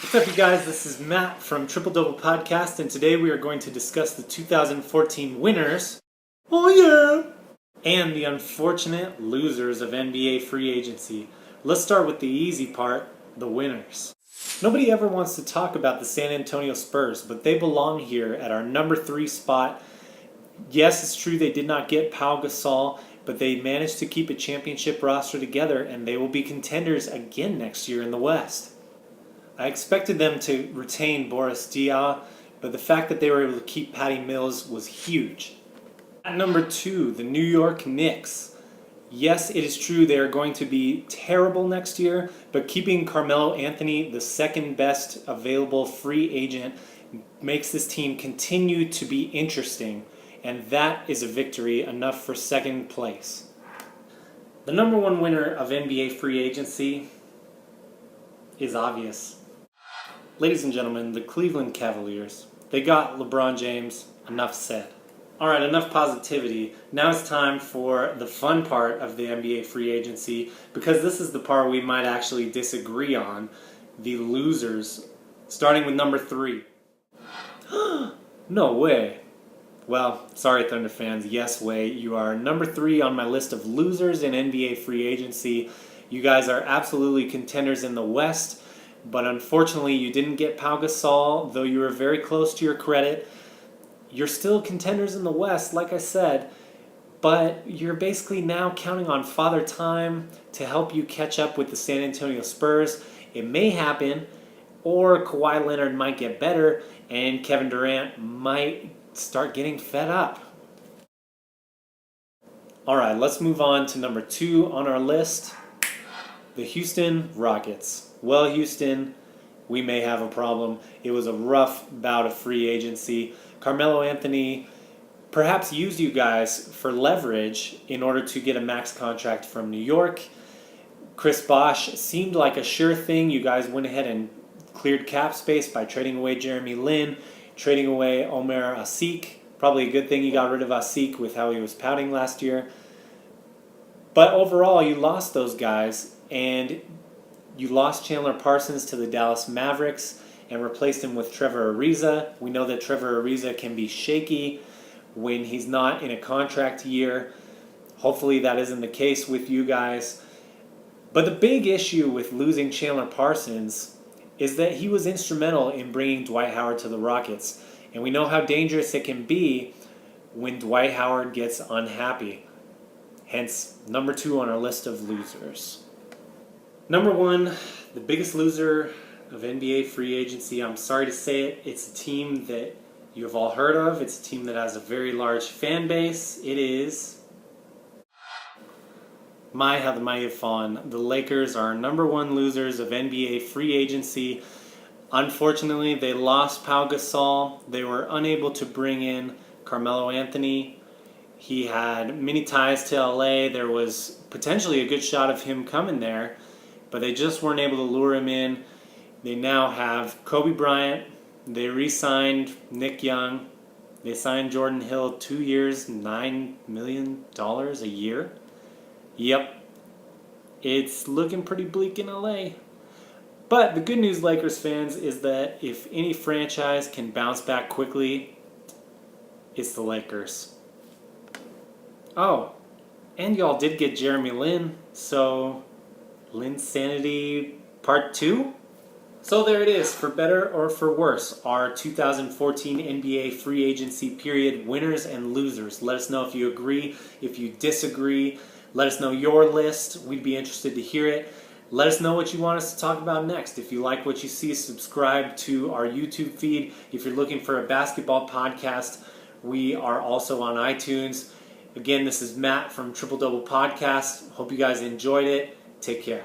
What's up, you guys? This is Matt from Triple Double Podcast, and today we are going to discuss the 2014 winners, oh yeah, and the unfortunate losers of NBA free agency. Let's start with the easy part, the winners. Nobody ever wants to talk about the San Antonio Spurs, but they belong here at our number 3 spot. Yes, it's true they did not get Pau Gasol, but they managed to keep a championship roster together, and they will be contenders again next year in the West. I expected them to retain Boris Diaw, but the fact that they were able to keep Patty Mills was huge. At number 2, the New York Knicks. Yes, it is true they are going to be terrible next year, but keeping Carmelo Anthony, the second best available free agent, makes this team continue to be interesting, and that is a victory enough for second place. The number 1 winner of NBA free agency is obvious. Ladies and gentlemen, the Cleveland Cavaliers. They got LeBron James. Enough said. Alright, enough positivity. Now it's time for the fun part of the NBA free agency, because this is the part we might actually disagree on. The losers. Starting with number 3. No way. Well, sorry Thunder fans, yes way. You are number 3 on my list of losers in NBA free agency. You guys are absolutely contenders in the West, but unfortunately you didn't get Pau Gasol, though you were very close to your credit. You're still contenders in the West, like I said, but you're basically now counting on Father Time to help you catch up with the San Antonio Spurs. It may happen, or Kawhi Leonard might get better, and Kevin Durant might start getting fed up. Alright, let's move on to number 2 on our list. The Houston Rockets. Well, Houston, we may have a problem. It was a rough bout of free agency. Carmelo Anthony perhaps used you guys for leverage in order to get a max contract from New York. Chris Bosh seemed like a sure thing. You guys went ahead and cleared cap space by trading away Jeremy Lin, trading away Omer Asik. Probably a good thing you got rid of Asik with how he was pouting last year. But overall, you lost those guys, and you lost Chandler Parsons to the Dallas Mavericks and replaced him with Trevor Ariza. We know that Trevor Ariza can be shaky when he's not in a contract year. Hopefully that isn't the case with you guys. But the big issue with losing Chandler Parsons is that he was instrumental in bringing Dwight Howard to the Rockets. And we know how dangerous it can be when Dwight Howard gets unhappy. Hence, number 2 on our list of losers. Number 1, the biggest loser of NBA free agency. I'm sorry to say it. It's a team that you have all heard of. It's a team that has a very large fan base. It is how the mighty have fallen. The Lakers are number 1 losers of NBA free agency. Unfortunately, they lost Pau Gasol. They were unable to bring in Carmelo Anthony. He had many ties to LA. There was potentially a good shot of him coming there, but they just weren't able to lure him in. They now have Kobe Bryant. They re-signed Nick Young. They signed Jordan Hill 2 years, $9 million a year. Yep, it's looking pretty bleak in LA. But the good news, Lakers fans, is that if any franchise can bounce back quickly, it's the Lakers. Oh, and y'all did get Jeremy Lin, so Linsanity Part 2? So there it is, for better or for worse, our 2014 NBA free agency period winners and losers. Let us know if you agree, if you disagree. Let us know your list. We'd be interested to hear it. Let us know what you want us to talk about next. If you like what you see, subscribe to our YouTube feed. If you're looking for a basketball podcast, we are also on iTunes. Again, this is Matt from Triple Double Podcast. Hope you guys enjoyed it. Take care.